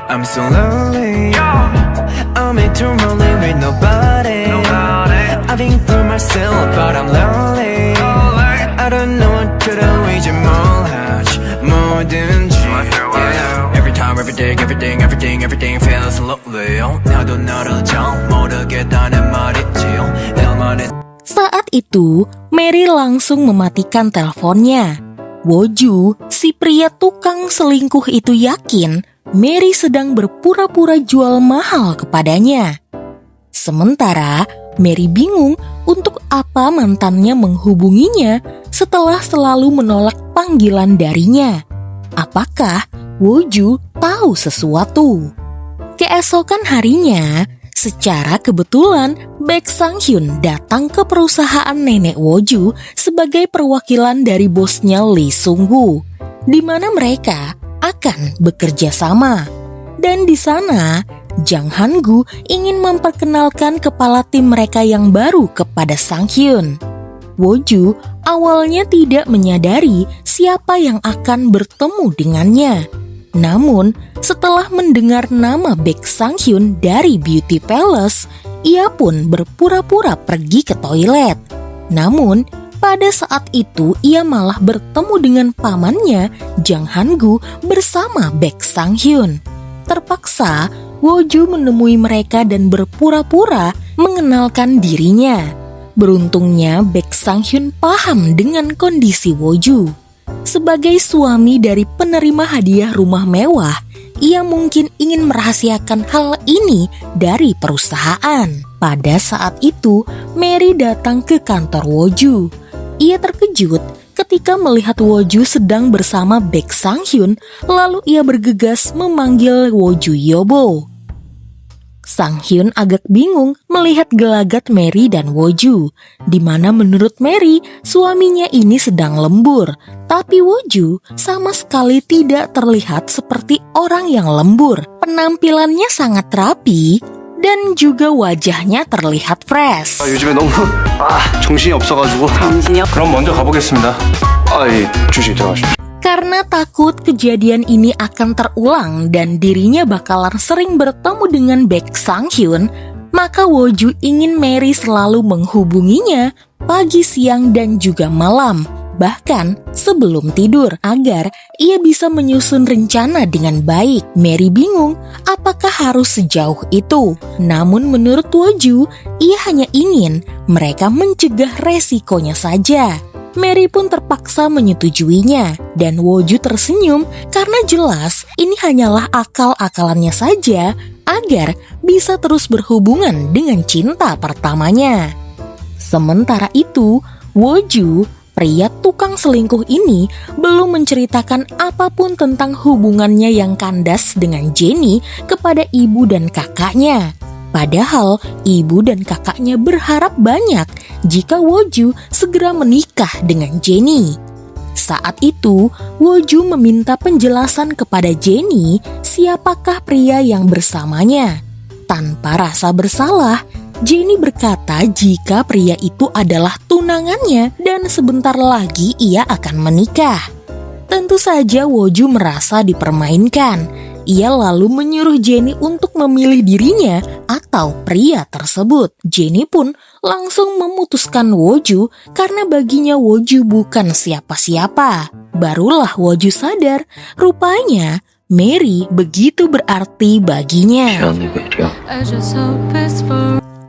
I'm so lonely. I'm eternally with nobody. I've been through myself, but I'm lonely. I don't know what to do. 이제 뭘 하지 뭐든지. Every time, every day, everything feels lonely. 나도 너를 잘 모르겠다는 말이지요. Saat itu, Mary langsung mematikan teleponnya. Woju, si pria tukang selingkuh itu yakin Mary sedang berpura-pura jual mahal kepadanya. Sementara Mary bingung untuk apa mantannya menghubunginya setelah selalu menolak panggilan darinya. Apakah Woju tahu sesuatu? Keesokan harinya, secara kebetulan Baek Sang-hyun datang ke perusahaan nenek Woju sebagai perwakilan dari bosnya Lee Sung-gu, di mana mereka akan bekerja sama. Dan di sana, Jang Han-gu ingin memperkenalkan kepala tim mereka yang baru kepada Sang-hyun. Woju awalnya tidak menyadari siapa yang akan bertemu dengannya. Namun, setelah mendengar nama Baek Sang-hyun dari Beauty Palace, ia pun berpura-pura pergi ke toilet. Namun, pada saat itu ia malah bertemu dengan pamannya, Jang Han-gu bersama Baek Sang-hyun. Terpaksa, Woju menemui mereka dan berpura-pura mengenalkan dirinya. Beruntungnya, Baek Sang-hyun paham dengan kondisi Woju. Sebagai suami dari penerima hadiah rumah mewah, ia mungkin ingin merahasiakan hal ini dari perusahaan. Pada saat itu, Mary datang ke kantor Woju. Ia terkejut ketika melihat Woju sedang bersama Baek Sang-hyun, lalu ia bergegas memanggil Woju Yobo. Sang-hyun agak bingung melihat gelagat Mary dan Woju, di mana menurut Mary suaminya ini sedang lembur, tapi Woju sama sekali tidak terlihat seperti orang yang lembur. Penampilannya sangat rapi dan juga wajahnya terlihat fresh. 요즘에 너무 정신이 없어가지고. 그럼 먼저 가보겠습니다. 예, 주시 들어가십시오. Karena takut kejadian ini akan terulang dan dirinya bakalan sering bertemu dengan Baek Sang-hyun, maka Woju ingin Mary selalu menghubunginya pagi, siang, dan juga malam, bahkan sebelum tidur, agar ia bisa menyusun rencana dengan baik. Mary bingung apakah harus sejauh itu. Namun menurut Woju, ia hanya ingin mereka mencegah resikonya saja. Mary pun terpaksa menyetujuinya, dan Woju tersenyum karena jelas ini hanyalah akal-akalannya saja agar bisa terus berhubungan dengan cinta pertamanya. Sementara itu, Woju, pria tukang selingkuh ini, belum menceritakan apapun tentang hubungannya yang kandas dengan Jennie kepada ibu dan kakaknya. Padahal ibu dan kakaknya berharap banyak jika Woju segera menikah dengan Jennie. Saat itu, Woju meminta penjelasan kepada Jennie siapakah pria yang bersamanya. Tanpa rasa bersalah, Jennie berkata jika pria itu adalah tunangannya dan sebentar lagi ia akan menikah. Tentu saja Woju merasa dipermainkan. Ia lalu menyuruh Jennie untuk memilih dirinya atau pria tersebut. Jennie pun langsung memutuskan Woju karena baginya Woju bukan siapa-siapa. Barulah Woju sadar, rupanya Mary begitu berarti baginya.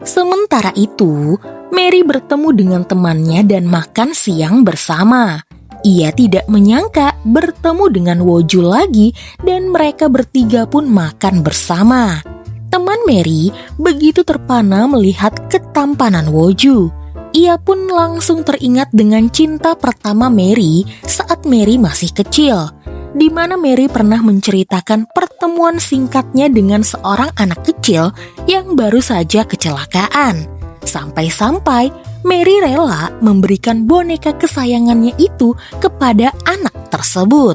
Sementara itu, Mary bertemu dengan temannya dan makan siang bersama. Ia tidak menyangka bertemu dengan Woju lagi dan mereka bertiga pun makan bersama. Teman Mary begitu terpana melihat ketampanan Woju. Ia pun langsung teringat dengan cinta pertama Mary saat Mary masih kecil, di mana Mary pernah menceritakan pertemuan singkatnya dengan seorang anak kecil yang baru saja kecelakaan. Sampai-sampai Mary rela memberikan boneka kesayangannya itu kepada anak tersebut.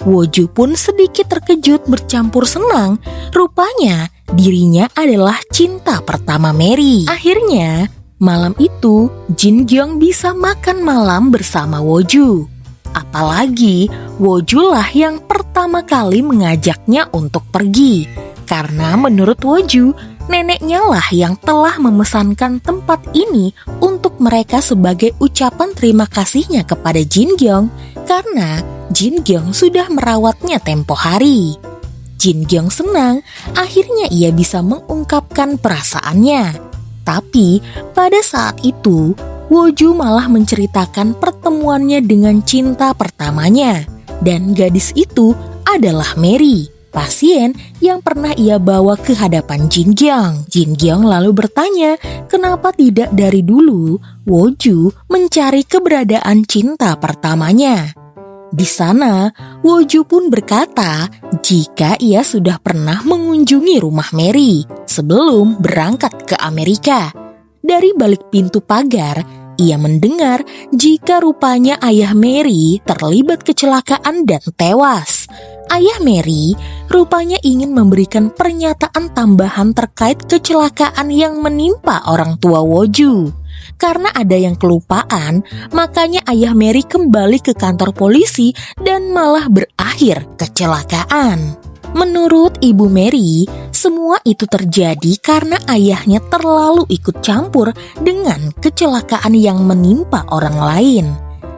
Woju pun sedikit terkejut bercampur senang. Rupanya dirinya adalah cinta pertama Mary. Akhirnya malam itu Jin Gyeong bisa makan malam bersama Woju. Apalagi Woju lah yang pertama kali mengajaknya untuk pergi. Karena menurut Woju, neneknya lah yang telah memesankan tempat ini untuk mereka sebagai ucapan terima kasihnya kepada Jin Gyong karena Jin Gyong sudah merawatnya tempo hari. Jin Gyong senang akhirnya ia bisa mengungkapkan perasaannya. Tapi pada saat itu Woju malah menceritakan pertemuannya dengan cinta pertamanya. Dan gadis itu adalah Mary, pasien yang pernah ia bawa ke hadapan Jin Gyong. Jin Gyong lalu bertanya kenapa tidak dari dulu Woju mencari keberadaan cinta pertamanya. Di sana, Woju pun berkata jika ia sudah pernah mengunjungi rumah Mary sebelum berangkat ke Amerika. Dari balik pintu pagar, ia mendengar jika rupanya ayah Mary terlibat kecelakaan dan tewas. Ayah Mary rupanya ingin memberikan pernyataan tambahan terkait kecelakaan yang menimpa orang tua Woju. Karena ada yang kelupaan, makanya ayah Mary kembali ke kantor polisi dan malah berakhir kecelakaan. Menurut Ibu Mary, semua itu terjadi karena ayahnya terlalu ikut campur dengan kecelakaan yang menimpa orang lain.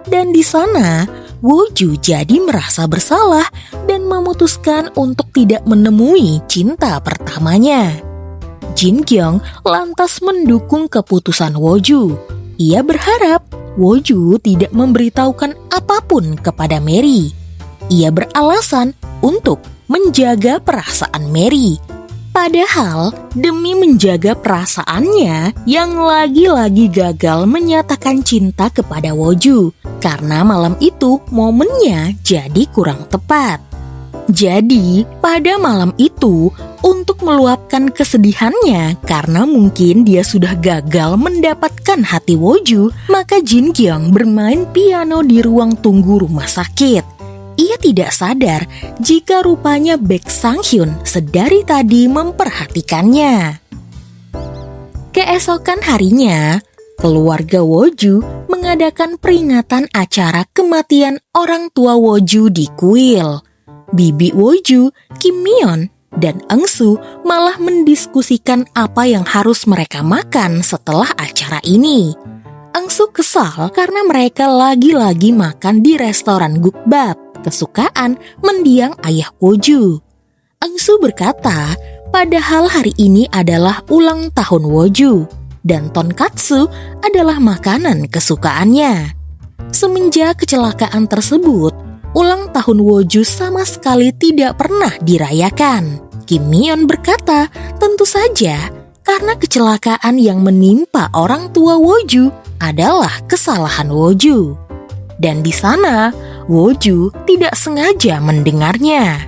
Dan di sana, Woju jadi merasa bersalah dan memutuskan untuk tidak menemui cinta pertamanya. Jin Gyong lantas mendukung keputusan Woju. Ia berharap Woju tidak memberitahukan apapun kepada Mary. Ia beralasan untuk menjaga perasaan Mary. Padahal demi menjaga perasaannya yang lagi-lagi gagal menyatakan cinta kepada Woju karena malam itu momennya jadi kurang tepat. Jadi pada malam itu untuk meluapkan kesedihannya karena mungkin dia sudah gagal mendapatkan hati Woju, maka Jin Gyong bermain piano di ruang tunggu rumah sakit. Ia tidak sadar jika rupanya Baek Sang Hyun sedari tadi memperhatikannya. Keesokan harinya, keluarga Woju mengadakan peringatan acara kematian orang tua Woju di kuil. Bibi Woju, Kim Myeon, dan Eungsu malah mendiskusikan apa yang harus mereka makan setelah acara ini. Eungsu kesal karena mereka lagi-lagi makan di restoran Gukbap, kesukaan mendiang ayah Woju. Eungsu berkata, padahal hari ini adalah ulang tahun Woju, dan tonkatsu adalah makanan kesukaannya. Semenjak kecelakaan tersebut, ulang tahun Woju sama sekali tidak pernah dirayakan. Kim Myeon berkata, tentu saja karena kecelakaan yang menimpa orang tua Woju adalah kesalahan Woju. Dan di sana, Woju tidak sengaja mendengarnya.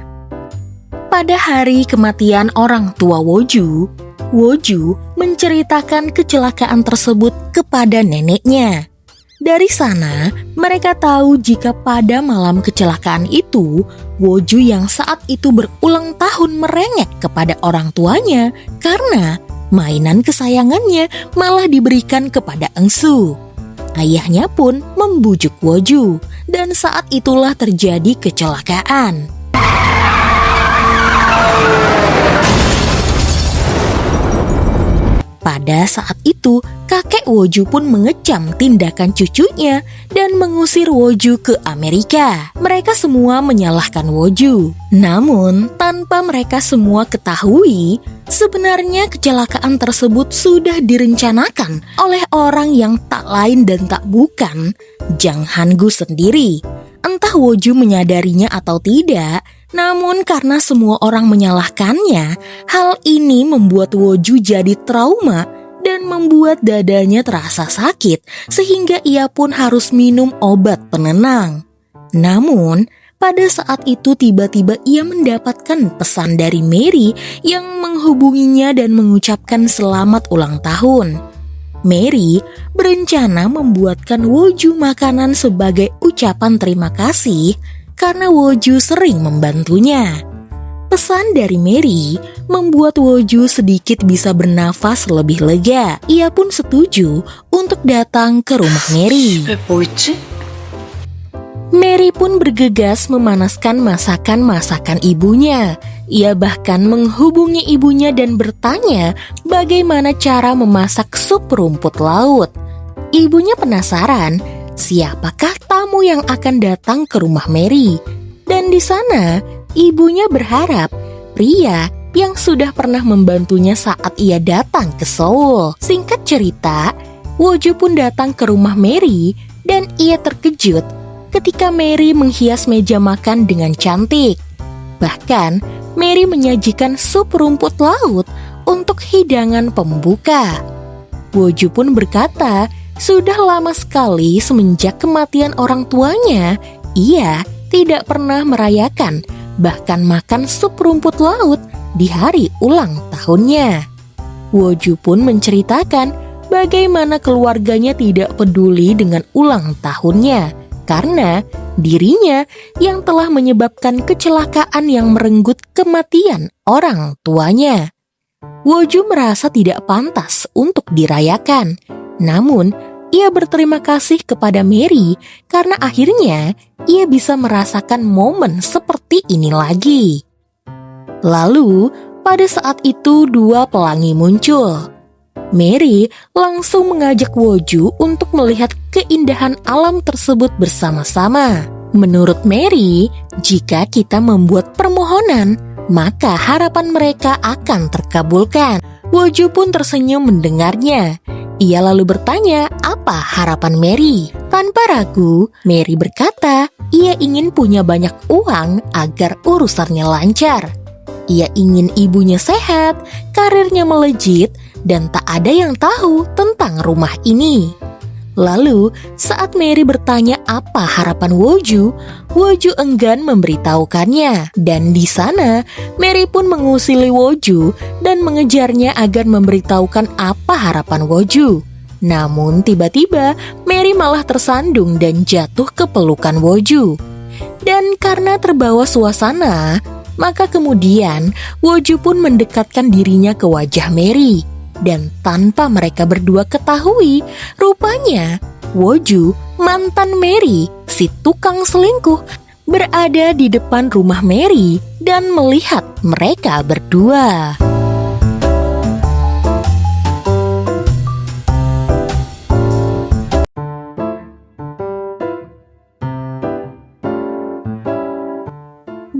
Pada hari kematian orang tua Woju, Woju menceritakan kecelakaan tersebut kepada neneknya. Dari sana, mereka tahu jika pada malam kecelakaan itu, Woju yang saat itu berulang tahun merengek kepada orang tuanya karena mainan kesayangannya malah diberikan kepada Eungsu. Ayahnya pun membujuk Woju, dan saat itulah terjadi kecelakaan. Pada saat itu, kakek Woju pun mengecam tindakan cucunya dan mengusir Woju ke Amerika. Mereka semua menyalahkan Woju. Namun, tanpa mereka semua ketahui, sebenarnya kecelakaan tersebut sudah direncanakan oleh orang yang tak lain dan tak bukan Jang Han-gu sendiri. Entah Woju menyadarinya atau tidak, namun karena semua orang menyalahkannya, hal ini membuat Woju jadi trauma dan membuat dadanya terasa sakit sehingga ia pun harus minum obat penenang. Namun, pada saat itu tiba-tiba ia mendapatkan pesan dari Mary yang menghubunginya dan mengucapkan selamat ulang tahun. Mary berencana membuatkan Woju makanan sebagai ucapan terima kasih karena Woju sering membantunya. Pesan dari Mary membuat Woju sedikit bisa bernafas lebih lega. Ia pun setuju untuk datang ke rumah Mary. Mary pun bergegas memanaskan masakan-masakan ibunya. Ia bahkan menghubungi ibunya dan bertanya bagaimana cara memasak sup rumput laut. Ibunya penasaran, siapakah tamu yang akan datang ke rumah Mary? Dan di sana, ibunya berharap pria yang sudah pernah membantunya saat ia datang ke Seoul. Singkat cerita, Woo-ju pun datang ke rumah Mary dan ia terkejut ketika Mary menghias meja makan dengan cantik. Bahkan, Mary menyajikan sup rumput laut untuk hidangan pembuka. Woo-ju pun berkata, sudah lama sekali semenjak kematian orang tuanya, ia tidak pernah merayakan, bahkan makan sup rumput laut di hari ulang tahunnya. Woo-ju pun menceritakan bagaimana keluarganya tidak peduli dengan ulang tahunnya, karena dirinya yang telah menyebabkan kecelakaan yang merenggut kematian orang tuanya. Woo-ju merasa tidak pantas untuk dirayakan. Namun, ia berterima kasih kepada Mary karena akhirnya ia bisa merasakan momen seperti ini lagi. Lalu, pada saat itu dua pelangi muncul. Mary langsung mengajak Woo-ju untuk melihat keindahan alam tersebut bersama-sama. Menurut Mary, jika kita membuat permohonan, maka harapan mereka akan terkabulkan. Woo-ju pun tersenyum mendengarnya. Ia lalu bertanya apa harapan Mary. Tanpa ragu, Mary berkata ia ingin punya banyak uang agar urusannya lancar. Ia ingin ibunya sehat, karirnya melejit, dan tak ada yang tahu tentang rumah ini. Lalu, saat Mary bertanya apa harapan Woo-ju, Woo-ju enggan memberitahukannya. Dan di sana, Mary pun mengusili Woo-ju dan mengejarnya agar memberitahukan apa harapan Woo-ju. Namun tiba-tiba, Mary malah tersandung dan jatuh ke pelukan Woo-ju. Dan karena terbawa suasana, maka kemudian Woo-ju pun mendekatkan dirinya ke wajah Mary. Dan tanpa mereka berdua ketahui, rupanya Woo-ju, mantan Mary, si tukang selingkuh, berada di depan rumah Mary dan melihat mereka berdua.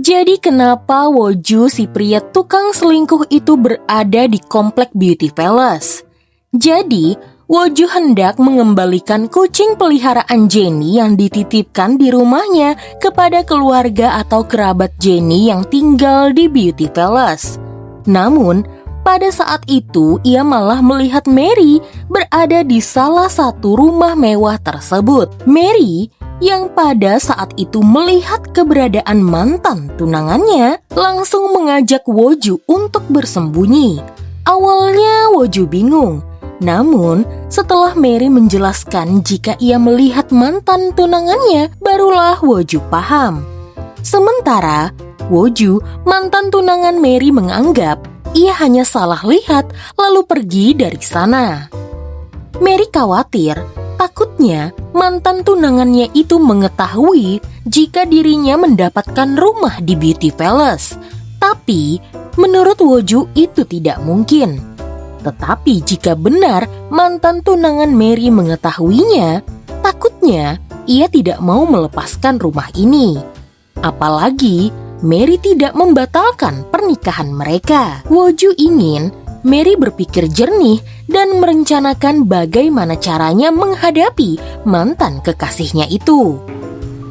Jadi kenapa Woo-ju si pria tukang selingkuh itu berada di komplek Beauty Palace? Jadi, Woo-ju hendak mengembalikan kucing peliharaan Jennie yang dititipkan di rumahnya kepada keluarga atau kerabat Jennie yang tinggal di Beauty Palace. Namun, pada saat itu ia malah melihat Mary berada di salah satu rumah mewah tersebut. Mary yang pada saat itu melihat keberadaan mantan tunangannya, langsung mengajak Woo-ju untuk bersembunyi. Awalnya Woo-ju bingung, namun setelah Mary menjelaskan jika ia melihat mantan tunangannya, barulah Woo-ju paham. Sementara Woo-ju, mantan tunangan Mary, menganggap ia hanya salah lihat lalu pergi dari sana. Mary khawatir, takutnya mantan tunangannya itu mengetahui jika dirinya mendapatkan rumah di Beauty Palace. Tapi menurut Woo-ju itu tidak mungkin. Tetapi jika benar mantan tunangan Mary mengetahuinya, takutnya ia tidak mau melepaskan rumah ini. Apalagi Mary tidak membatalkan pernikahan mereka. Woo-ju ingin Mary berpikir jernih dan merencanakan bagaimana caranya menghadapi mantan kekasihnya itu.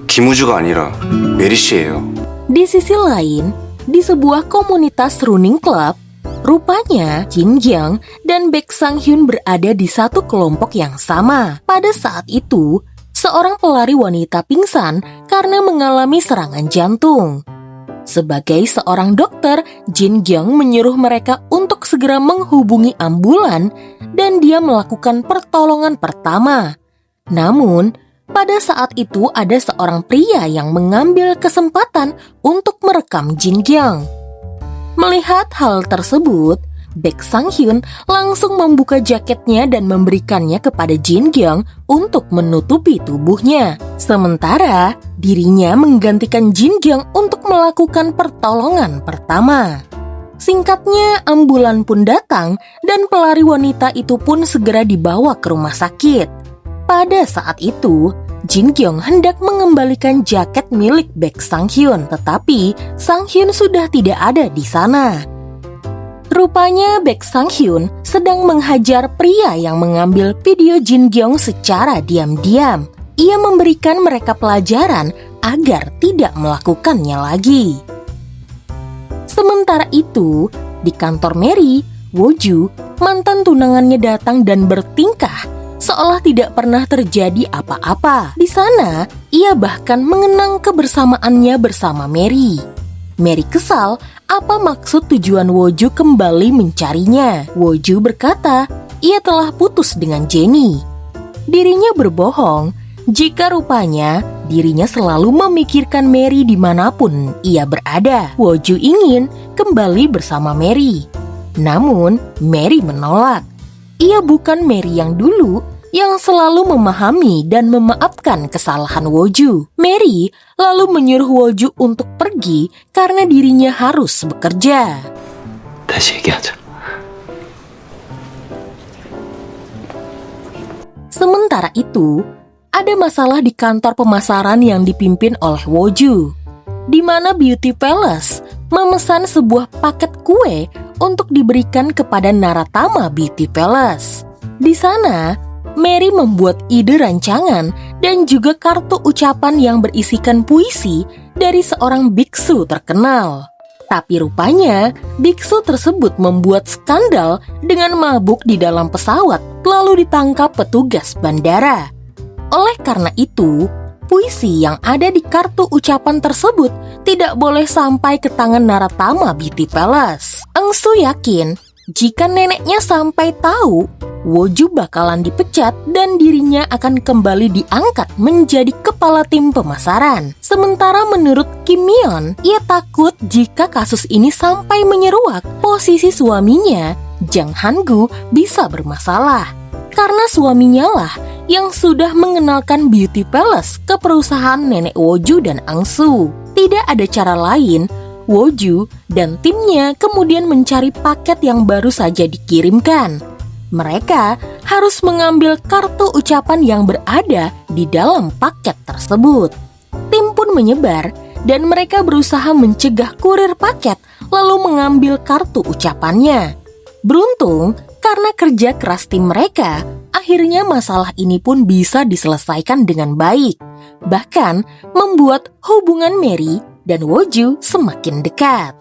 김우주가 아니라 메리 씨예요. Di sisi lain, di sebuah komunitas running club, rupanya Jin Gyang dan Baek Sang Hyun berada di satu kelompok yang sama. Pada saat itu, seorang pelari wanita pingsan karena mengalami serangan jantung. Sebagai seorang dokter, Jin Gyang menyuruh mereka untuk segera menghubungi ambulan dan dia melakukan pertolongan pertama. Namun, pada saat itu ada seorang pria yang mengambil kesempatan untuk merekam Jin Gyang. Melihat hal tersebut, Baek Sang-hyun langsung membuka jaketnya dan memberikannya kepada Jin Gyung untuk menutupi tubuhnya. Sementara dirinya menggantikan Jin Gyung untuk melakukan pertolongan pertama. Singkatnya, ambulan pun datang dan pelari wanita itu pun segera dibawa ke rumah sakit. Pada saat itu, Jin Gyung hendak mengembalikan jaket milik Baek Sang-hyun, tetapi Sang-hyun sudah tidak ada di sana. Rupanya Baek Sang-hyun sedang menghajar pria yang mengambil video Jin Gyung secara diam-diam. Ia memberikan mereka pelajaran agar tidak melakukannya lagi. Sementara itu, di kantor Mary, Woju, mantan tunangannya datang dan bertingkah seolah tidak pernah terjadi apa-apa. Di sana, ia bahkan mengenang kebersamaannya bersama Mary. Mary kesal, apa maksud tujuan Woju kembali mencarinya. Woju berkata, ia telah putus dengan Jenny. Dirinya berbohong, jika rupanya dirinya selalu memikirkan Mary dimanapun ia berada. Woju ingin kembali bersama Mary. Namun, Mary menolak. Ia bukan Mary yang dulu, yang selalu memahami dan memaafkan kesalahan Woju. Mary lalu menyuruh Woju untuk pergi karena dirinya harus bekerja. 다시 얘기하자. Sementara itu, ada masalah di kantor pemasaran yang dipimpin oleh Woju, di mana Beauty Palace memesan sebuah paket kue untuk diberikan kepada naratama Beauty Palace. Di sana, Mary membuat ide rancangan dan juga kartu ucapan yang berisikan puisi dari seorang biksu terkenal. Tapi rupanya, biksu tersebut membuat skandal dengan mabuk di dalam pesawat lalu ditangkap petugas bandara. Oleh karena itu, puisi yang ada di kartu ucapan tersebut tidak boleh sampai ke tangan naratama Beauty Palace. Angsu yakin jika neneknya sampai tahu, Woju bakalan dipecat dan dirinya akan kembali diangkat menjadi kepala tim pemasaran. Sementara menurut Kim Myeon, ia takut jika kasus ini sampai menyeruak, posisi suaminya, Jang Han-gu, bisa bermasalah. Karena suaminya lah yang sudah mengenalkan Beauty Palace ke perusahaan nenek Woju dan Angsu. Tidak ada cara lain, Woju dan timnya kemudian mencari paket yang baru saja dikirimkan. Mereka harus mengambil kartu ucapan yang berada di dalam paket tersebut. Tim pun menyebar dan mereka berusaha mencegah kurir paket lalu mengambil kartu ucapannya. Beruntung, karena kerja keras tim mereka, akhirnya masalah ini pun bisa diselesaikan dengan baik. Bahkan membuat hubungan Mary dan Woju semakin dekat.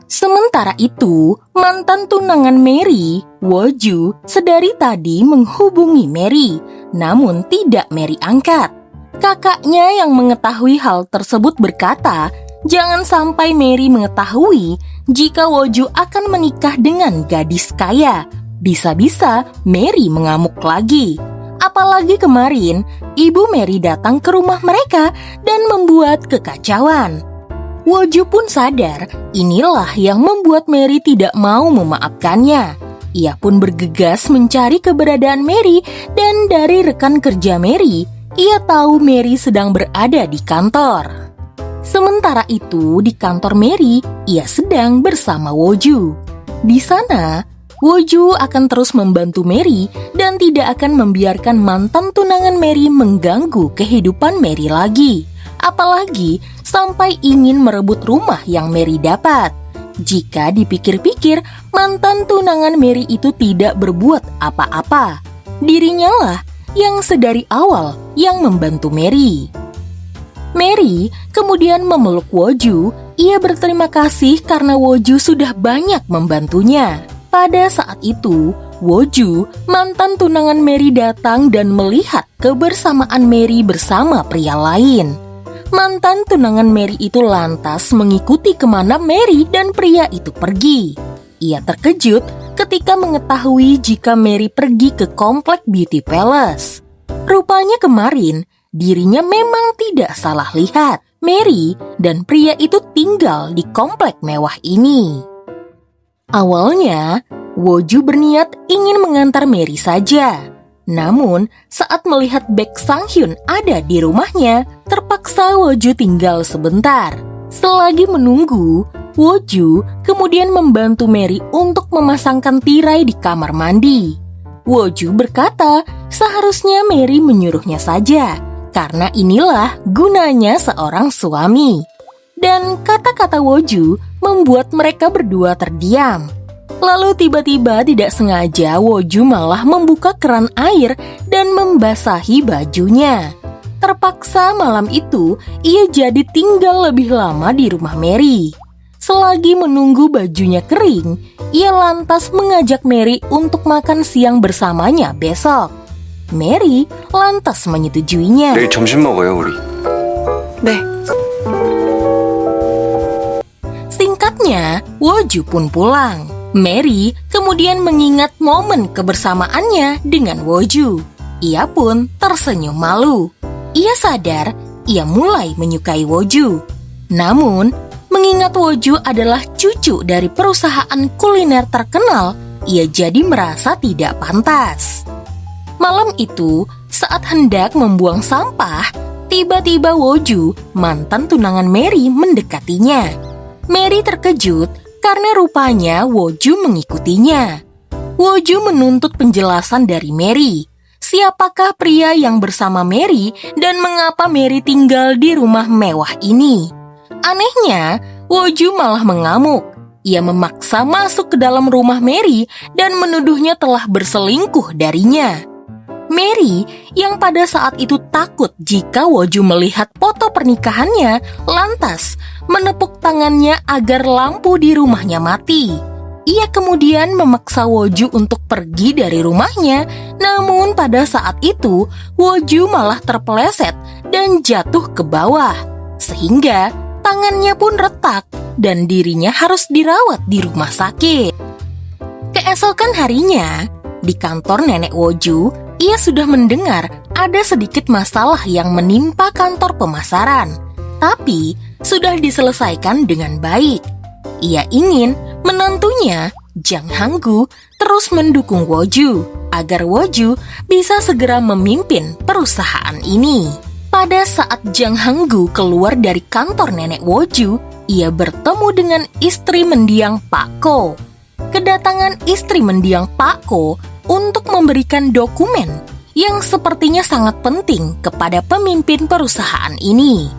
Sementara itu, mantan tunangan Mary, Woju, sedari tadi menghubungi Mary, namun tidak Mary angkat. Kakaknya yang mengetahui hal tersebut berkata, jangan sampai Mary mengetahui jika Woju akan menikah dengan gadis kaya. Bisa-bisa Mary mengamuk lagi. Apalagi kemarin, ibu Mary datang ke rumah mereka dan membuat kekacauan. Woju pun sadar inilah yang membuat Mary tidak mau memaafkannya. Ia pun bergegas mencari keberadaan Mary dan dari rekan kerja Mary, ia tahu Mary sedang berada di kantor. Sementara itu di kantor Mary, ia sedang bersama Woju. Di sana, Woju akan terus membantu Mary dan tidak akan membiarkan mantan tunangan Mary mengganggu kehidupan Mary lagi. Apalagi sampai ingin merebut rumah yang Mary dapat. Jika dipikir-pikir, mantan tunangan Mary itu tidak berbuat apa-apa. Dirinya lah yang sedari awal yang membantu Mary. Mary kemudian memeluk Woju. Ia berterima kasih karena Woju sudah banyak membantunya. Pada saat itu, Woju, mantan tunangan Mary datang dan melihat kebersamaan Mary bersama pria lain. Mantan tunangan Mary itu lantas mengikuti kemana Mary dan pria itu pergi. Ia terkejut ketika mengetahui jika Mary pergi ke komplek Beauty Palace. Rupanya kemarin, dirinya memang tidak salah lihat. Mary dan pria itu tinggal di komplek mewah ini. Awalnya, Woju berniat ingin mengantar Mary saja. Namun, saat melihat Baek Sang-hyun ada di rumahnya, terpaksa Woju tinggal sebentar. Selagi menunggu, Woju kemudian membantu Mary untuk memasangkan tirai di kamar mandi. Woju berkata, seharusnya Mary menyuruhnya saja, karena inilah gunanya seorang suami. Dan kata-kata Woju membuat mereka berdua terdiam. Lalu tiba-tiba tidak sengaja Woju malah membuka keran air dan membasahi bajunya. Terpaksa malam itu ia jadi tinggal lebih lama di rumah Mary. Selagi menunggu bajunya kering, ia lantas mengajak Mary untuk makan siang bersamanya besok. Mary lantas menyetujuinya. 내일 점심 먹어요, 우리. 네. Singkatnya, Woju pun pulang. Mary kemudian mengingat momen kebersamaannya dengan Woju. Ia pun tersenyum malu. Ia sadar ia mulai menyukai Woju. Namun, mengingat Woju adalah cucu dari perusahaan kuliner terkenal, ia jadi merasa tidak pantas. Malam itu, saat hendak membuang sampah, tiba-tiba Woju, mantan tunangan Mary, mendekatinya. Mary terkejut karena rupanya Woju mengikutinya. Woju menuntut penjelasan dari Mary. Siapakah pria yang bersama Mary dan mengapa Mary tinggal di rumah mewah ini? Anehnya, Woju malah mengamuk. Ia memaksa masuk ke dalam rumah Mary dan menuduhnya telah berselingkuh darinya. Mary, yang pada saat itu takut jika Woju melihat foto pernikahannya, lantas menepuk tangannya agar lampu di rumahnya mati. Ia kemudian memaksa Woju untuk pergi dari rumahnya, namun pada saat itu Woju malah terpeleset dan jatuh ke bawah, sehingga tangannya pun retak dan dirinya harus dirawat di rumah sakit. Keesokan harinya, di kantor nenek Woju, ia sudah mendengar ada sedikit masalah yang menimpa kantor pemasaran, tapi sudah diselesaikan dengan baik. Ia ingin menantunya, Jang Hang-gu, terus mendukung Woju agar Woju bisa segera memimpin perusahaan ini. Pada saat Jang Hang-gu keluar dari kantor nenek Woju, ia bertemu dengan istri mendiang Pak Ko. Kedatangan istri mendiang Pak Ko untuk memberikan dokumen yang sepertinya sangat penting kepada pemimpin perusahaan ini.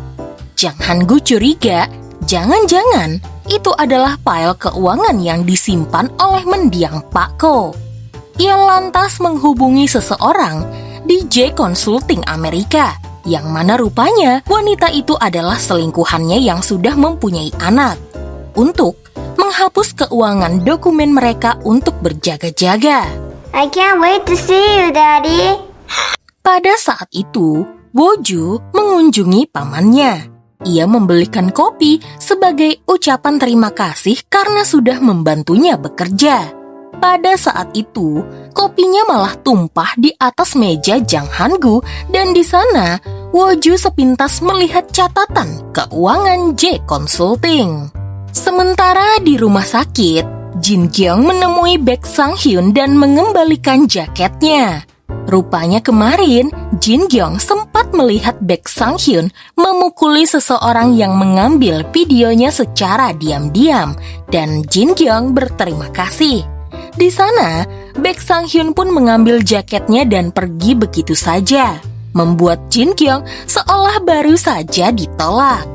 Jang Han-gu curiga, jangan-jangan itu adalah file keuangan yang disimpan oleh mendiang Pak Ko. Ia lantas menghubungi seseorang di J Consulting Amerika, yang mana rupanya wanita itu adalah selingkuhannya yang sudah mempunyai anak, untuk menghapus keuangan dokumen mereka untuk berjaga-jaga. I can't wait to see you, Daddy. Pada saat itu, Woju mengunjungi pamannya. Ia membelikan kopi sebagai ucapan terima kasih karena sudah membantunya bekerja. Pada saat itu, kopinya malah tumpah di atas meja Jang Han-gu dan di sana Woju sepintas melihat catatan keuangan J Consulting. Sementara di rumah sakit, Jin Gyeong menemui Baek Sang-hyun dan mengembalikan jaketnya. Rupanya kemarin, Jin Gyeong sempat melihat Baek Sang-hyun memukuli seseorang yang mengambil videonya secara diam-diam, dan Jin Gyeong berterima kasih. Di sana, Baek Sang-hyun pun mengambil jaketnya dan pergi begitu saja, membuat Jin Gyeong seolah baru saja ditolak.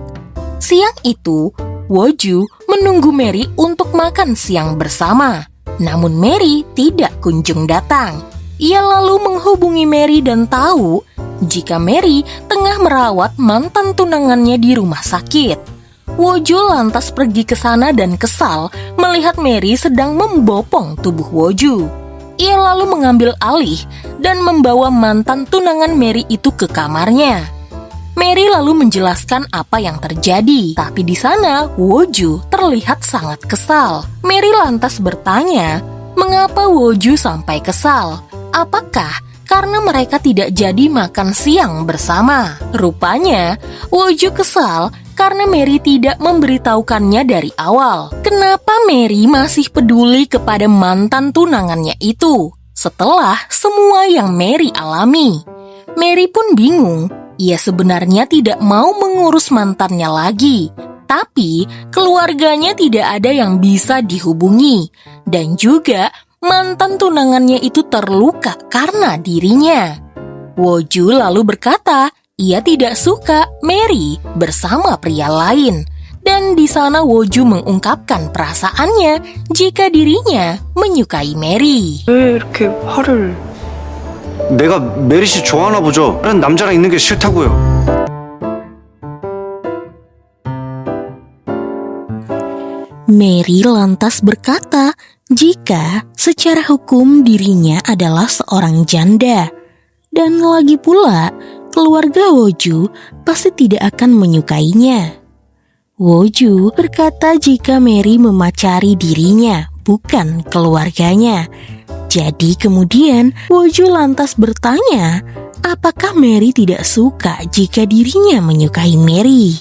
Siang itu, Woju menunggu Mary untuk makan siang bersama. Namun Mary tidak kunjung datang. Ia lalu menghubungi Mary dan tahu jika Mary tengah merawat mantan tunangannya di rumah sakit. Woju lantas pergi ke sana dan kesal melihat Mary sedang membopong tubuh Woju. Ia lalu mengambil alih dan membawa mantan tunangan Mary itu ke kamarnya. Mary lalu menjelaskan apa yang terjadi, tapi di sana Woju terlihat sangat kesal. Mary lantas bertanya, mengapa Woju sampai kesal? Apakah karena mereka tidak jadi makan siang bersama? Rupanya Woju kesal karena Mary tidak memberitahukannya dari awal. Kenapa Mary masih peduli kepada mantan tunangannya itu setelah semua yang Mary alami? Mary pun bingung. Ia sebenarnya tidak mau mengurus mantannya lagi, tapi keluarganya tidak ada yang bisa dihubungi. Dan juga mantan tunangannya itu terluka karena dirinya. Woju lalu berkata, ia tidak suka Mary bersama pria lain. Dan di sana Woju mengungkapkan perasaannya jika dirinya menyukai Mary. 왜 이렇게 화를... 내가 메리 씨 좋아하나 보죠. 다른 남자랑 있는 게 싫다고요. Mary lantas berkata jika secara hukum dirinya adalah seorang janda. Dan lagi pula, keluarga Woju pasti tidak akan menyukainya. Woju berkata jika Mary memacari dirinya, bukan keluarganya. Jadi kemudian Woju lantas bertanya, apakah Mary tidak suka jika dirinya menyukai Mary?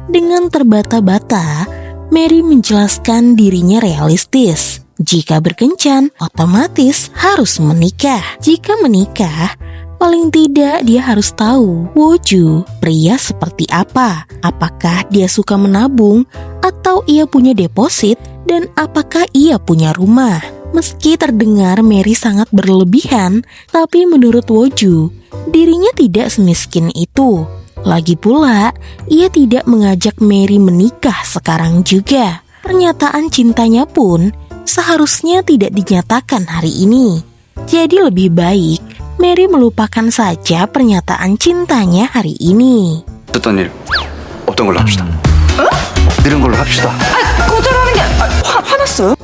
Dengan terbata-bata, Mary menjelaskan dirinya realistis. Jika berkencan, otomatis harus menikah. Jika menikah, paling tidak dia harus tahu Woju pria seperti apa. Apakah dia suka menabung atau ia punya deposit, dan apakah ia punya rumah. Meski terdengar Mary sangat berlebihan, tapi menurut Woju, dirinya tidak semiskin itu. Lagi pula, ia tidak mengajak Mary menikah sekarang juga. Pernyataan cintanya pun seharusnya tidak dinyatakan hari ini. Jadi lebih baik Mary melupakan saja pernyataan cintanya hari ini. 어떤 일, 어떤 걸로 합시다. 이런 걸로 합시다. 거절하는 게... 화났어요?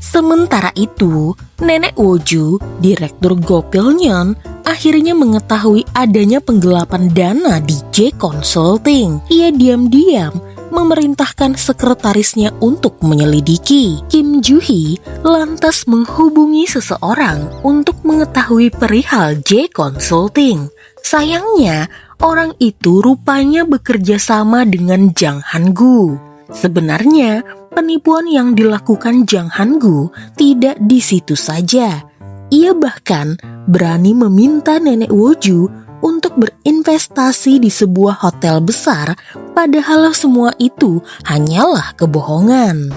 Sementara itu, nenek Woju, direktur Gopilnyeon, akhirnya mengetahui adanya penggelapan dana di J Consulting. Ia diam-diam memerintahkan sekretarisnya untuk menyelidiki. Kim Joo-hee lantas menghubungi seseorang untuk mengetahui perihal J Consulting. Sayangnya, orang itu rupanya bekerja sama dengan Jang Han-gu. Sebenarnya, penipuan yang dilakukan Jang Han-gu tidak di situ saja. Ia bahkan berani meminta nenek Woju untuk berinvestasi di sebuah hotel besar, padahal semua itu hanyalah kebohongan.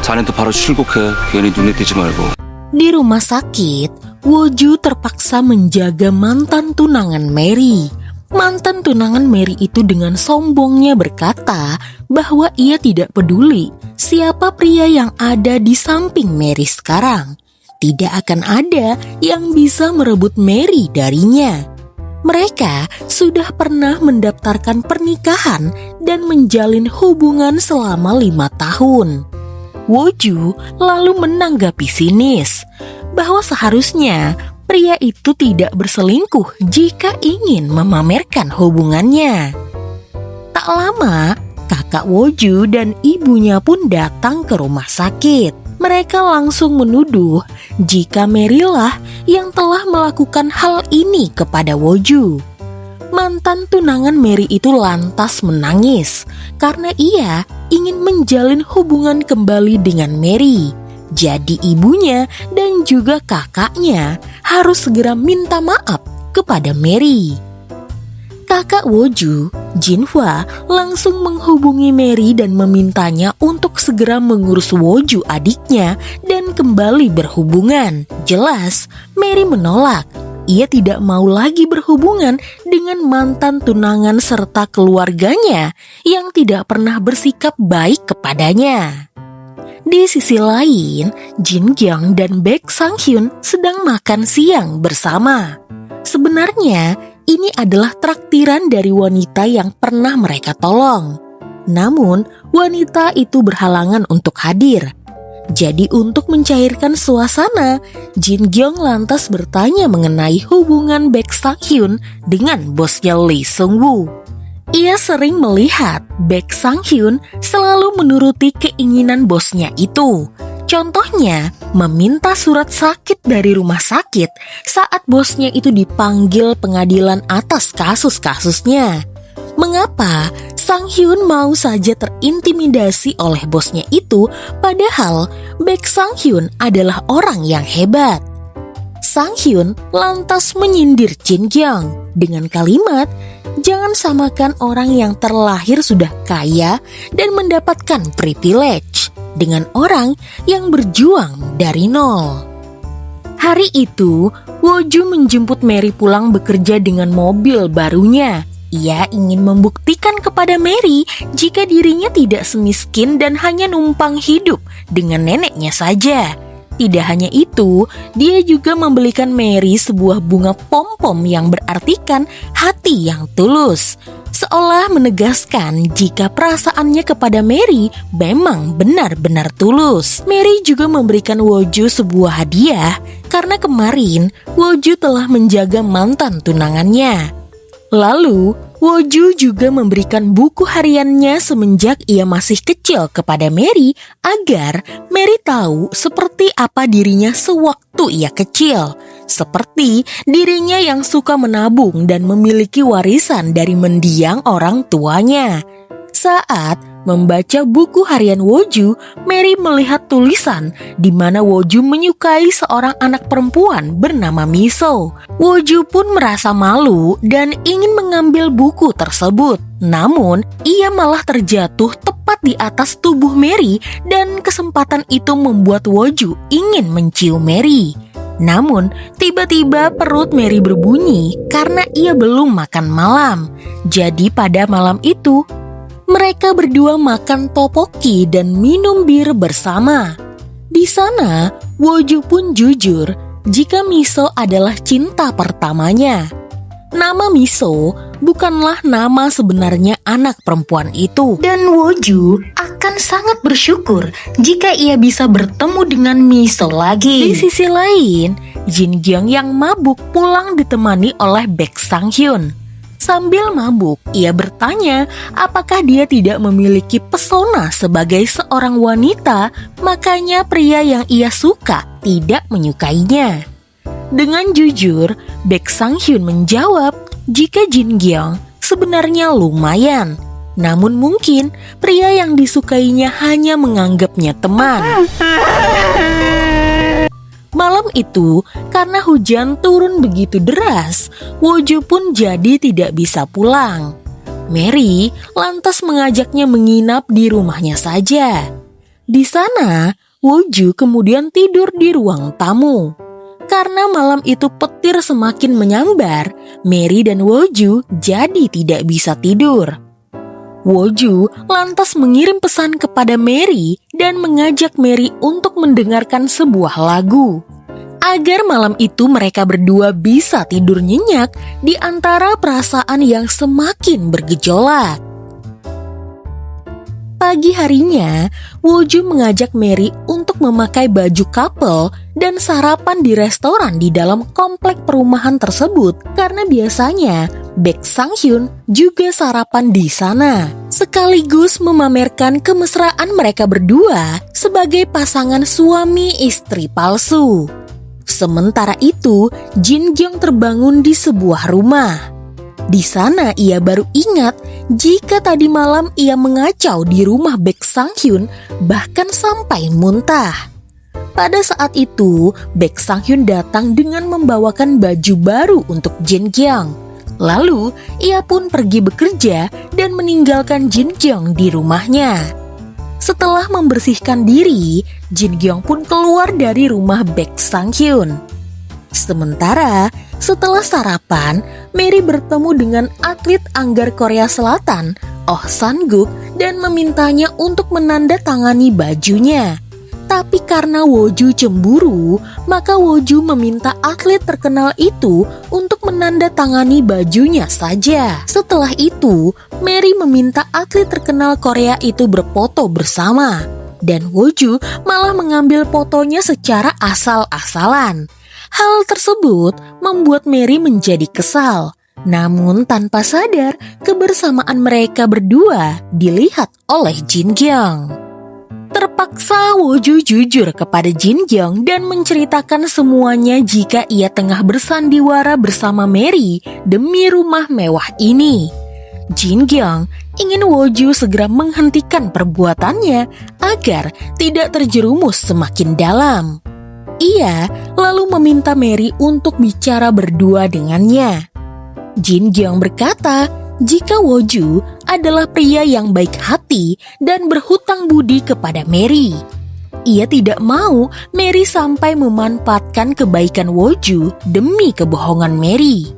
자네도 바로 출국해. 괜히 눈에 띄지 말고. Di rumah sakit, Woju terpaksa menjaga mantan tunangan Mary. Mantan tunangan Mary itu dengan sombongnya berkata bahwa ia tidak peduli siapa pria yang ada di samping Mary sekarang. Tidak akan ada yang bisa merebut Mary darinya. Mereka sudah pernah mendaftarkan pernikahan dan menjalin hubungan selama 5 tahun. Woju lalu menanggapi sinis bahwa seharusnya pria itu tidak berselingkuh jika ingin memamerkan hubungannya. Tak lama, kakak Woju dan ibunya pun datang ke rumah sakit. Mereka langsung menuduh jika Mary lah yang telah melakukan hal ini kepada Woju. Mantan tunangan Mary itu lantas menangis karena ia ingin menjalin hubungan kembali dengan Mary. Jadi ibunya dan juga kakaknya harus segera minta maaf kepada Mary. Kakak Woju, Jinhwa, langsung menghubungi Mary dan memintanya untuk segera mengurus Woju adiknya dan kembali berhubungan. Jelas, Mary menolak. Ia tidak mau lagi berhubungan dengan mantan tunangan serta keluarganya yang tidak pernah bersikap baik kepadanya. Di sisi lain, Jin Kyung dan Baek Sang Hyun sedang makan siang bersama. Sebenarnya, ini adalah traktiran dari wanita yang pernah mereka tolong. Namun, wanita itu berhalangan untuk hadir. Jadi untuk mencairkan suasana, Jin Kyung lantas bertanya mengenai hubungan Baek Sang Hyun dengan bosnya Lee Sung Woo. Ia sering melihat Baek Sang Hyun selalu menuruti keinginan bosnya itu. Contohnya, meminta surat sakit dari rumah sakit saat bosnya itu dipanggil pengadilan atas kasus-kasusnya. Mengapa Sang Hyun mau saja terintimidasi oleh bosnya itu, padahal Baek Sang Hyun adalah orang yang hebat? Sang Hyun lantas menyindir Jin Gyung dengan kalimat, "Jangan samakan orang yang terlahir sudah kaya dan mendapatkan privilege dengan orang yang berjuang dari nol." Hari itu, Woju menjemput Mary pulang bekerja dengan mobil barunya. Ia ingin membuktikan kepada Mary jika dirinya tidak semiskin dan hanya numpang hidup dengan neneknya saja. Tidak hanya itu, dia juga membelikan Mary sebuah bunga pom-pom yang berartikan hati yang tulus, seolah menegaskan jika perasaannya kepada Mary memang benar-benar tulus. Mary juga memberikan Woju sebuah hadiah karena kemarin Woju telah menjaga mantan tunangannya. Lalu, Woju juga memberikan buku hariannya semenjak ia masih kecil kepada Mary agar Mary tahu seperti apa dirinya sewaktu ia kecil. Seperti dirinya yang suka menabung dan memiliki warisan dari mendiang orang tuanya. Saat membaca buku harian Woju, Mary melihat tulisan di mana Woju menyukai seorang anak perempuan bernama Miso. Woju pun merasa malu dan ingin mengambil buku tersebut. Namun, ia malah terjatuh tepat di atas tubuh Mary dan kesempatan itu membuat Woju ingin mencium Mary. Namun, tiba-tiba perut Mary berbunyi karena ia belum makan malam. Jadi pada malam itu, mereka berdua makan topoki dan minum bir bersama. Di sana, Woju pun jujur jika Miso adalah cinta pertamanya. Nama Miso bukanlah nama sebenarnya anak perempuan itu. Dan Woju akan sangat bersyukur jika ia bisa bertemu dengan Miso lagi. Di sisi lain, Jin Gyung yang mabuk pulang ditemani oleh Baek Sang Hyun. Sambil mabuk, ia bertanya apakah dia tidak memiliki pesona sebagai seorang wanita, makanya pria yang ia suka tidak menyukainya. Dengan jujur, Baek Sang Hyun menjawab jika Jin Gyung sebenarnya lumayan. Namun mungkin pria yang disukainya hanya menganggapnya teman. Malam itu, karena hujan turun begitu deras, Woju pun jadi tidak bisa pulang. Mary lantas mengajaknya menginap di rumahnya saja. Di sana, Woju kemudian tidur di ruang tamu. Karena malam itu petir semakin menyambar, Mary dan Woju jadi tidak bisa tidur. Woju lantas mengirim pesan kepada Mary dan mengajak Mary untuk mendengarkan sebuah lagu. Agar malam itu mereka berdua bisa tidur nyenyak di antara perasaan yang semakin bergejolak. Pagi harinya, Woju mengajak Mary untuk memakai baju couple dan sarapan di restoran di dalam komplek perumahan tersebut karena biasanya Baek Sang Hyun juga sarapan di sana, sekaligus memamerkan kemesraan mereka berdua sebagai pasangan suami istri palsu. Sementara itu, Jin Gyung terbangun di sebuah rumah. Di sana ia baru ingat jika tadi malam ia mengacau di rumah Baek Sang Hyun bahkan sampai muntah. Pada saat itu, Baek Sang Hyun datang dengan membawakan baju baru untuk Jin Gyung. Lalu, ia pun pergi bekerja dan meninggalkan Jin Gyung di rumahnya. Setelah membersihkan diri, Jin Gyung pun keluar dari rumah Baek Sang Hyun. Sementara, setelah sarapan, Mary bertemu dengan atlet anggar Korea Selatan, Oh San-guk, dan memintanya untuk menandatangani bajunya. Tapi karena Woju cemburu, maka Woju meminta atlet terkenal itu untuk menandatangani bajunya saja. Setelah itu, Mary meminta atlet terkenal Korea itu berfoto bersama. Dan Woju malah mengambil fotonya secara asal-asalan. Hal tersebut membuat Mary menjadi kesal. Namun tanpa sadar, kebersamaan mereka berdua dilihat oleh Jin Gyung. Terpaksa Woju jujur kepada Jin Gyung dan menceritakan semuanya jika ia tengah bersandiwara bersama Mary demi rumah mewah ini. Jin Gyung ingin Woju segera menghentikan perbuatannya agar tidak terjerumus semakin dalam. Ia lalu meminta Mary untuk bicara berdua dengannya. Jin Gyung berkata jika Woju adalah pria yang baik hati dan berhutang budi kepada Mary. Ia tidak mau Mary sampai memanfaatkan kebaikan Woju demi kebohongan Mary.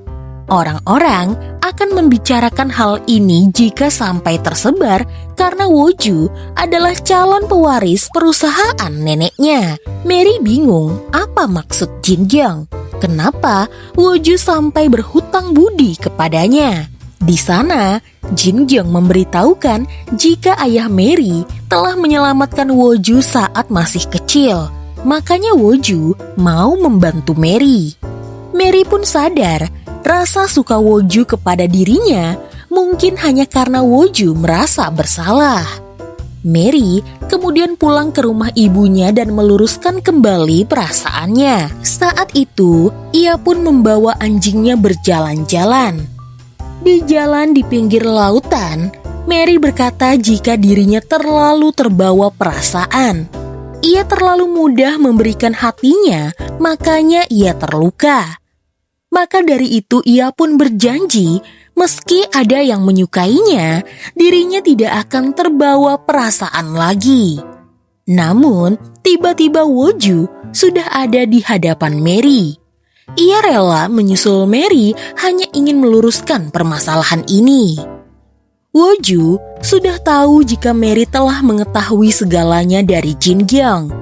Orang-orang akan membicarakan hal ini jika sampai tersebar karena Woju adalah calon pewaris perusahaan neneknya. Mary bingung apa maksud Jin Gyung. Kenapa Woju sampai berhutang budi kepadanya? Di sana, Jin Gyung memberitahukan jika ayah Mary telah menyelamatkan Woju saat masih kecil. Makanya Woju mau membantu Mary. Mary pun sadar rasa suka Woju kepada dirinya mungkin hanya karena Woju merasa bersalah. Mary kemudian pulang ke rumah ibunya dan meluruskan kembali perasaannya. Saat itu, ia pun membawa anjingnya berjalan-jalan. Di jalan di pinggir lautan, Mary berkata jika dirinya terlalu terbawa perasaan. Ia terlalu mudah memberikan hatinya, makanya ia terluka. Maka dari itu ia pun berjanji, meski ada yang menyukainya, dirinya tidak akan terbawa perasaan lagi. Namun, tiba-tiba Woju sudah ada di hadapan Mary. Ia rela menyusul Mary hanya ingin meluruskan permasalahan ini. Woju sudah tahu jika Mary telah mengetahui segalanya dari Jin Gyung.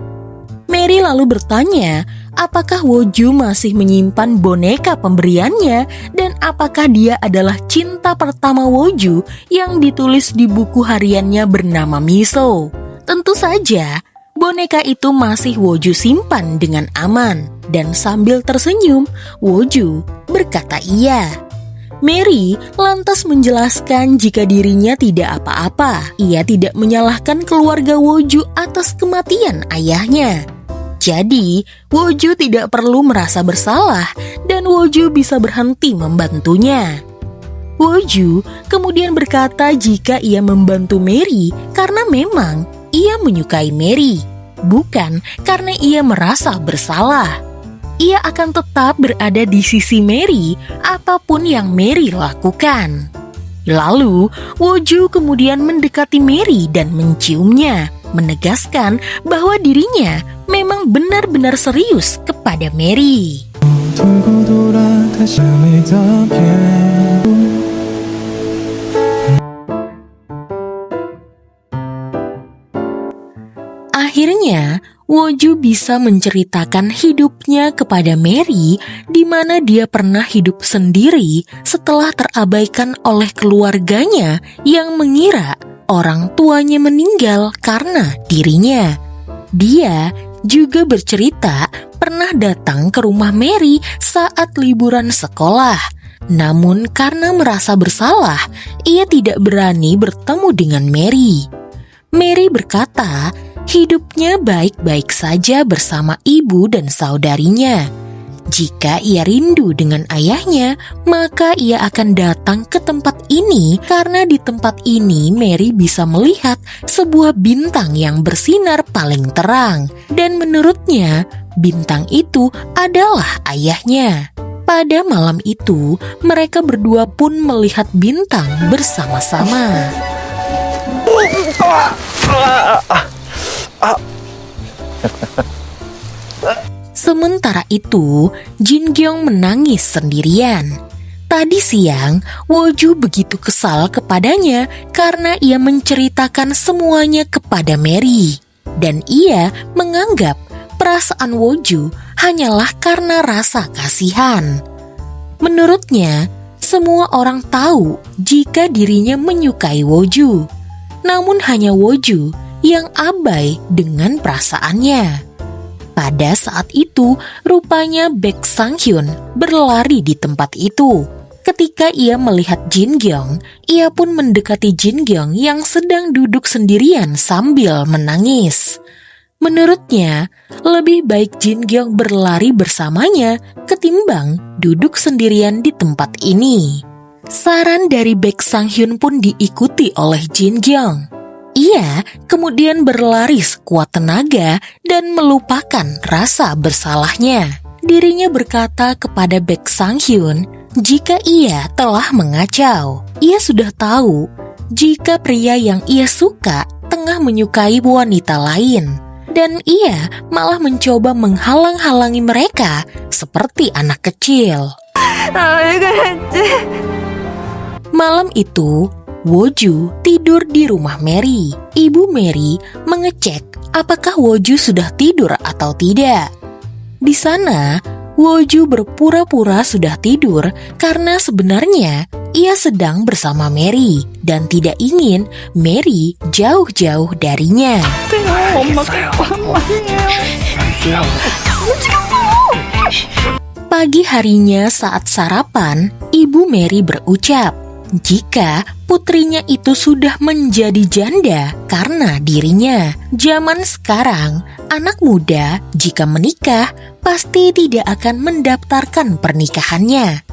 Mary lalu bertanya apakah Woju masih menyimpan boneka pemberiannya dan apakah dia adalah cinta pertama Woju yang ditulis di buku hariannya bernama Miso. Tentu saja, boneka itu masih Woju simpan dengan aman. Dan sambil tersenyum, Woju berkata iya. Mary lantas menjelaskan jika dirinya tidak apa-apa. Ia tidak menyalahkan keluarga Woju atas kematian ayahnya. Jadi, Woju tidak perlu merasa bersalah dan Woju bisa berhenti membantunya. Woju kemudian berkata jika ia membantu Mary karena memang ia menyukai Mary, bukan karena ia merasa bersalah. Ia akan tetap berada di sisi Mary apapun yang Mary lakukan. Lalu, Woju kemudian mendekati Mary dan menciumnya, menegaskan bahwa dirinya memang benar-benar serius kepada Mary. Akhirnya, Woju bisa menceritakan hidupnya kepada Mary di mana dia pernah hidup sendiri setelah terabaikan oleh keluarganya yang mengira orang tuanya meninggal karena dirinya. Dia juga bercerita pernah datang ke rumah Mary saat liburan sekolah. Namun karena merasa bersalah, ia tidak berani bertemu dengan Mary. Mary berkata, hidupnya baik-baik saja bersama ibu dan saudarinya. Jika ia rindu dengan ayahnya, maka ia akan datang ke tempat ini karena di tempat ini Mary bisa melihat sebuah bintang yang bersinar paling terang. Dan menurutnya, bintang itu adalah ayahnya. Pada malam itu, mereka berdua pun melihat bintang bersama-sama. Sementara itu, Jin Gyung menangis sendirian. Tadi siang, Woju begitu kesal kepadanya karena ia menceritakan semuanya kepada Mary. Dan ia menganggap perasaan Woju hanyalah karena rasa kasihan. Menurutnya, semua orang tahu jika dirinya menyukai Woju. Namun hanya Woju yang abai dengan perasaannya. Pada saat itu, rupanya Baek Sang-hyun berlari di tempat itu. Ketika ia melihat Jin Gyung, ia pun mendekati Jin Gyung yang sedang duduk sendirian sambil menangis. Menurutnya, lebih baik Jin Gyung berlari bersamanya ketimbang duduk sendirian di tempat ini. Saran dari Baek Sang-hyun pun diikuti oleh Jin Gyung. Ia kemudian berlari sekuat tenaga dan melupakan rasa bersalahnya. Dirinya berkata kepada Baek Sang-hyun jika ia telah mengacau. Ia sudah tahu jika pria yang ia suka tengah menyukai wanita lain. Dan ia malah mencoba menghalang-halangi mereka seperti anak kecil. Malam itu, Woju tidur di rumah Mary. Ibu Mary mengecek apakah Woju sudah tidur atau tidak. Di sana, Woju berpura-pura sudah tidur karena sebenarnya ia sedang bersama Mary dan tidak ingin Mary jauh-jauh darinya. Pagi harinya saat sarapan, Ibu Mary berucap jika putrinya itu sudah menjadi janda karena dirinya. Zaman sekarang, anak muda jika menikah pasti tidak akan mendaftarkan pernikahannya.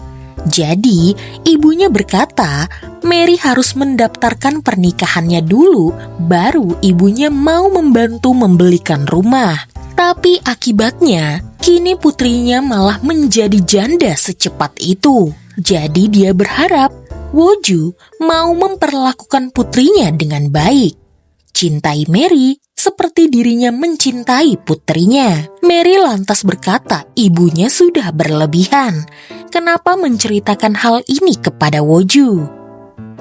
Jadi, ibunya berkata Mary harus mendaftarkan pernikahannya dulu, baru ibunya mau membantu membelikan rumah. Tapi akibatnya, kini putrinya malah menjadi janda secepat itu. Jadi dia berharap Woju mau memperlakukan putrinya dengan baik. Cintai Mary seperti dirinya mencintai putrinya. Mary lantas berkata ibunya sudah berlebihan. Kenapa menceritakan hal ini kepada Woju?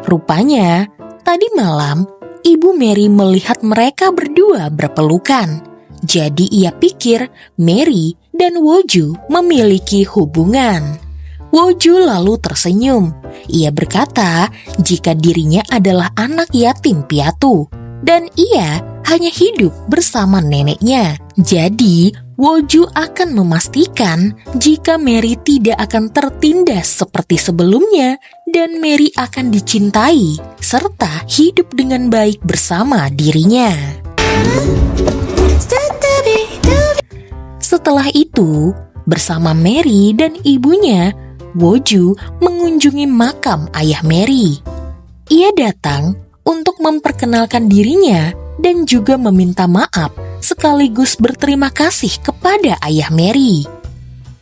Rupanya, tadi malam Ibu Mary melihat mereka berdua berpelukan. Jadi ia pikir Mary dan Woju memiliki hubungan. Woju lalu tersenyum. Ia berkata jika dirinya adalah anak yatim piatu dan ia hanya hidup bersama neneknya. Jadi, Woju akan memastikan jika Mary tidak akan tertindas seperti sebelumnya dan Mary akan dicintai serta hidup dengan baik bersama dirinya. Setelah itu, bersama Mary dan ibunya, Woju mengunjungi makam ayah Mary. Ia datang untuk memperkenalkan dirinya dan juga meminta maaf sekaligus berterima kasih kepada ayah Mary.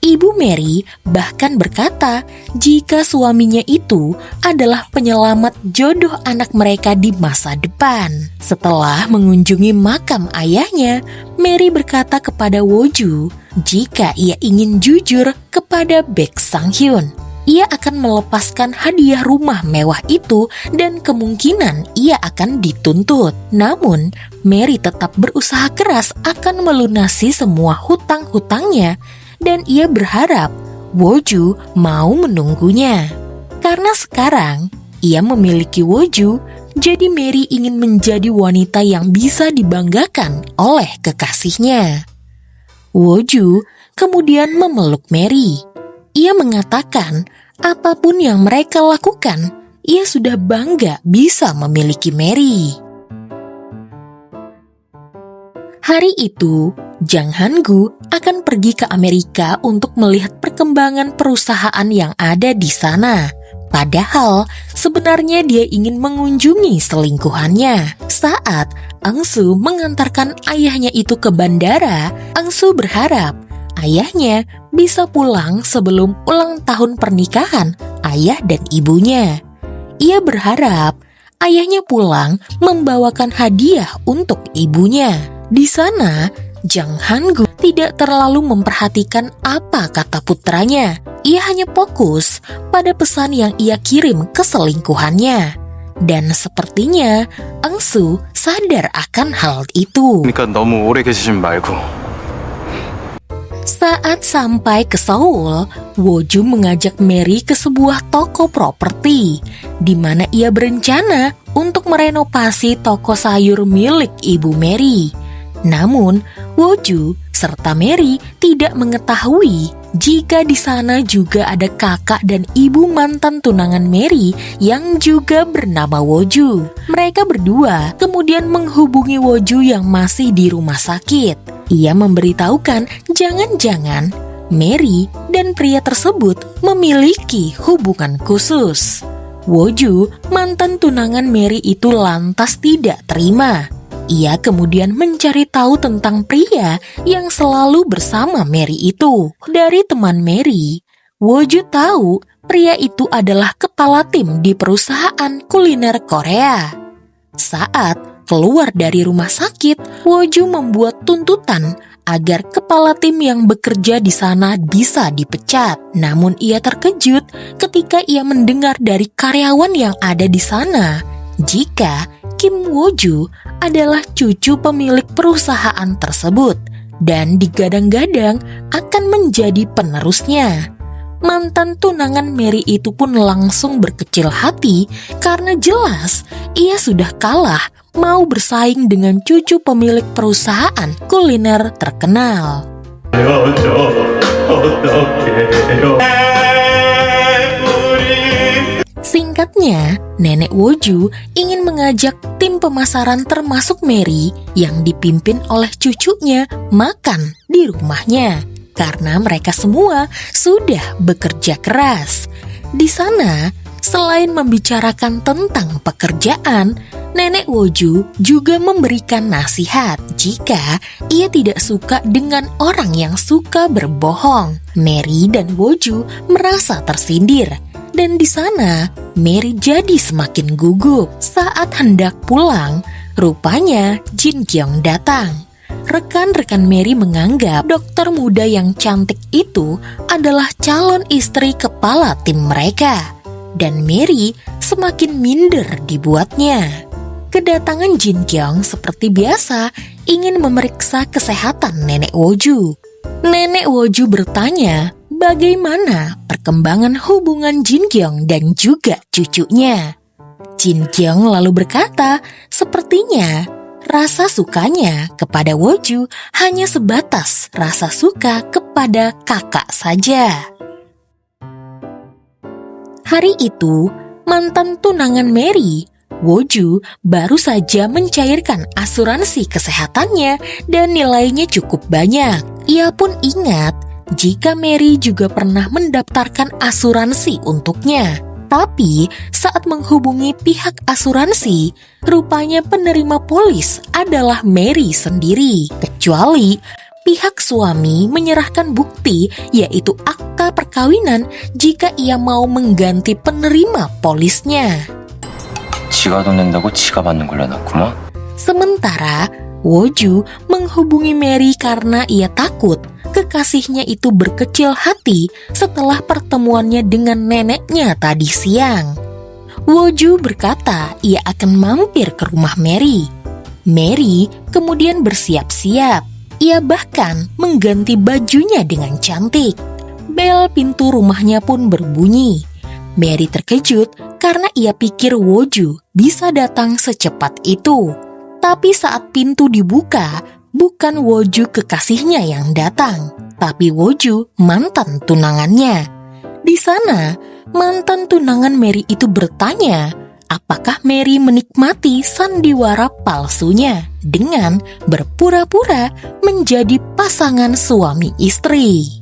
Ibu Mary bahkan berkata jika suaminya itu adalah penyelamat jodoh anak mereka di masa depan. Setelah mengunjungi makam ayahnya, Mary berkata kepada Woju jika ia ingin jujur kepada Baek Sang-hyun. Ia akan melepaskan hadiah rumah mewah itu dan kemungkinan ia akan dituntut. Namun, Mary tetap berusaha keras akan melunasi semua hutang-hutangnya dan ia berharap Woju mau menunggunya. Karena sekarang ia memiliki Woju, jadi Mary ingin menjadi wanita yang bisa dibanggakan oleh kekasihnya. Woju kemudian memeluk Mary. Ia mengatakan apapun yang mereka lakukan, ia sudah bangga bisa memiliki Mary. Hari itu, Jang Han-gu akan pergi ke Amerika untuk melihat perkembangan perusahaan yang ada di sana. Padahal sebenarnya dia ingin mengunjungi selingkuhannya. Saat Eun-soo mengantarkan ayahnya itu ke bandara, Eun-soo berharap ayahnya bisa pulang sebelum ulang tahun pernikahan ayah dan ibunya. Ia berharap ayahnya pulang membawakan hadiah untuk ibunya. Di sana, Jang Han-gu tidak terlalu memperhatikan apa kata putranya. Ia hanya fokus pada pesan yang ia kirim ke selingkuhannya. Dan sepertinya Eun-soo sadar akan hal itu. 그러니까 너무 오래 계시지 말고. Saat sampai ke Seoul, Woju mengajak Mary ke sebuah toko properti, di mana ia berencana untuk merenovasi toko sayur milik ibu Mary. Namun, Woju serta Mary tidak mengetahui jika di sana juga ada kakak dan ibu mantan tunangan Mary yang juga bernama Woju. Mereka berdua kemudian menghubungi Woju yang masih di rumah sakit. Ia memberitahukan jangan-jangan Mary dan pria tersebut memiliki hubungan khusus. Woju, mantan tunangan Mary itu lantas tidak terima. Ia kemudian mencari tahu tentang pria yang selalu bersama Mary itu. Dari teman Mary, Woju tahu pria itu adalah kepala tim di perusahaan kuliner Korea. Saat keluar dari rumah sakit, Woju membuat tuntutan agar kepala tim yang bekerja di sana bisa dipecat. Namun ia terkejut ketika ia mendengar dari karyawan yang ada di sana jika Kim Woju adalah cucu pemilik perusahaan tersebut dan digadang-gadang akan menjadi penerusnya. Mantan tunangan Mary itu pun langsung berkecil hati karena jelas ia sudah kalah mau bersaing dengan cucu pemilik perusahaan kuliner terkenal. Singkatnya, Nenek Woju ingin mengajak tim pemasaran termasuk Mary yang dipimpin oleh cucunya makan di rumahnya karena mereka semua sudah bekerja keras. Di sana, selain membicarakan tentang pekerjaan, Nenek Woju juga memberikan nasihat jika ia tidak suka dengan orang yang suka berbohong. Mary dan Woju merasa tersindir. Dan di sana, Mary jadi semakin gugup. Saat hendak pulang, rupanya Jin Kyung datang. Rekan-rekan Mary menganggap dokter muda yang cantik itu adalah calon istri kepala tim mereka. Dan Mary semakin minder dibuatnya. Kedatangan Jin Kyung seperti biasa ingin memeriksa kesehatan Nenek Woju. Nenek Woju bertanya bagaimana perkembangan hubungan Jin Kyung dan juga cucunya. Jin Kyung lalu berkata, sepertinya rasa sukanya kepada Woju hanya sebatas rasa suka kepada kakak saja. Hari itu, mantan tunangan Mary, Woju baru saja mencairkan asuransi kesehatannya dan nilainya cukup banyak. Ia pun ingat jika Mary juga pernah mendaftarkan asuransi untuknya. Tapi saat menghubungi pihak asuransi, rupanya penerima polis adalah Mary sendiri. Kecuali pihak suami menyerahkan bukti yaitu akta perkawinan jika ia mau mengganti penerima polisnya. 지가 돈 낸다고 지가 받는 걸 내놨구만. Sementara Woju menghubungi Mary karena ia takut kekasihnya itu berkecil hati setelah pertemuannya dengan neneknya tadi siang. Woju berkata ia akan mampir ke rumah Mary. Mary kemudian bersiap-siap. Ia bahkan mengganti bajunya dengan cantik. Bel pintu rumahnya pun berbunyi. Mary terkejut karena ia pikir Woju bisa datang secepat itu. Tapi saat pintu dibuka, bukan Woju kekasihnya yang datang, tapi Woju mantan tunangannya. Di sana, mantan tunangan Mary itu bertanya, apakah Mary menikmati sandiwara palsunya dengan berpura-pura menjadi pasangan suami istri.